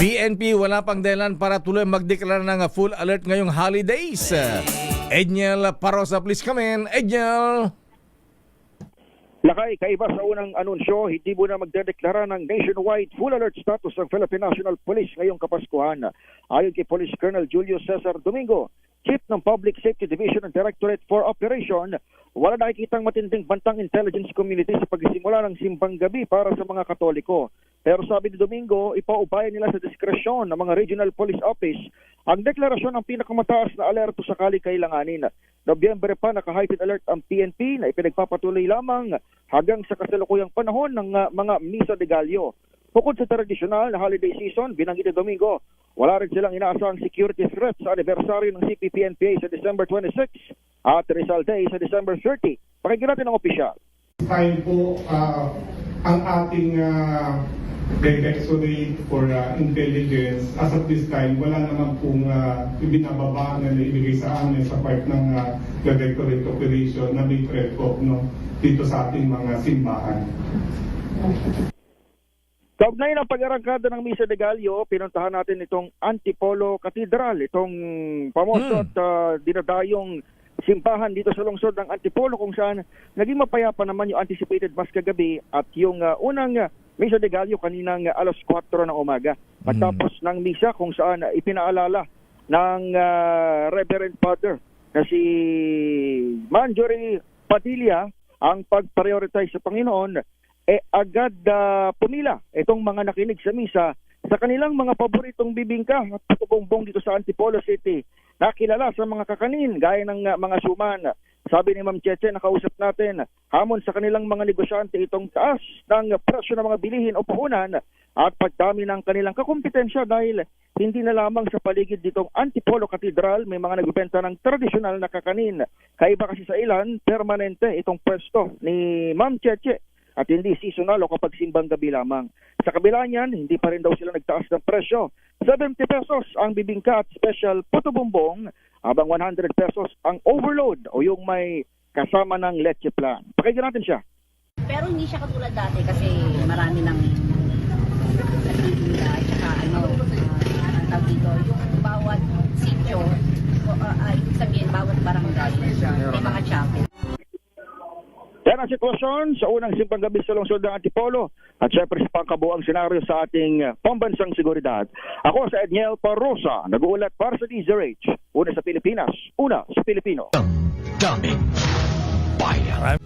PNP wala pang dahilan para tuloy magdeklara ng full alert ngayong holidays. Edniel Parosa, please come in. Edniel. Lakay, kaiba sa unang anunsyo, hindi muna magdedeklara ng nationwide full alert status ng Philippine National Police ngayong Kapaskuhan. Ayon kay Police Colonel Julio Cesar Domingo, Chief ng Public Safety Division ng Directorate for Operation, wala nakikitang matinding bantang intelligence community sa pagsisimula ng simbang gabi para sa mga Katoliko. Pero sabi ni Domingo, ipaubayan nila sa diskresyon ng mga Regional Police Office ang deklarasyon ng pinakamataas na alerto sakali kailanganin. Nobyembre pa naka-heightened alert ang PNP na ipinagpapatuloy lamang hanggang sa kasalukuyang panahon ng mga Misa de Gallo. Bukod sa tradisyonal na holiday season, binanggit ni Domingo, wala rin silang inaasahang security threat sa anibersaryo ng CPP-NPA sa December 26 at Rizal Day sa December 30. Pakinggan natin ang opisyal. Time po ang ating directorate for intelligence. As of this time, wala naman pong ibinababa na naibigay sa amin sa part ng directorate operation na may threat po dito sa ating mga simbahan. Kaugnay ng pag-arangkada ng Misa de Gallo, pinuntahan natin itong Antipolo Cathedral, itong pamoso at dinadayong simbahan dito sa lungsod ng Antipolo kung saan naging mapayapa naman yung anticipated mass kagabi at yung unang Misa de Gallo kaninang alas 4 ng umaga. Pagtapos ng misa kung saan ipinaalala ng Reverend Father na si Marjorie Padilla ang pag-prioritize sa Panginoon, agad pumila itong mga nakinig sa misa sa kanilang mga paboritong bibingka at patubumbong dito sa Antipolo City. Nakilala sa mga kakanin gaya ng mga suman. Sabi ni Ma'am Cheche, nakausap natin, hamon sa kanilang mga negosyante itong taas ng presyo ng mga bilihin o puhunan at pagdami ng kanilang kakumpetensya dahil hindi na lamang sa paligid ditong Antipolo Cathedral may mga nagbebenta ng tradisyonal na kakanin. Kaiba kasi sa ilan, permanente itong pwesto ni Ma'am Cheche at hindi seasonal o kapag simbang gabi lamang. Sa kabila niyan, hindi pa rin daw sila nagtaas ng presyo. 70 pesos ang bibingka at special puto bumbong, habang 100 pesos ang overload o yung may kasama ng leche plan. Pakinggan natin siya. Pero hindi siya katulad dati kasi marami ng nagtitinda at saka ang tawag dito, yung bawat sityo, ibig sabihin bawat barangay, may mga chapel. Yan ang sitwasyon sa unang simbang gabi sa lungsod ng Antipolo at syempre sa pangkabuang senaryo sa ating pambansang seguridad. Ako sa Edniel Parosa, nag-uulat para sa DZRH. Una sa Pilipinas, una sa Pilipino. Daming bayan.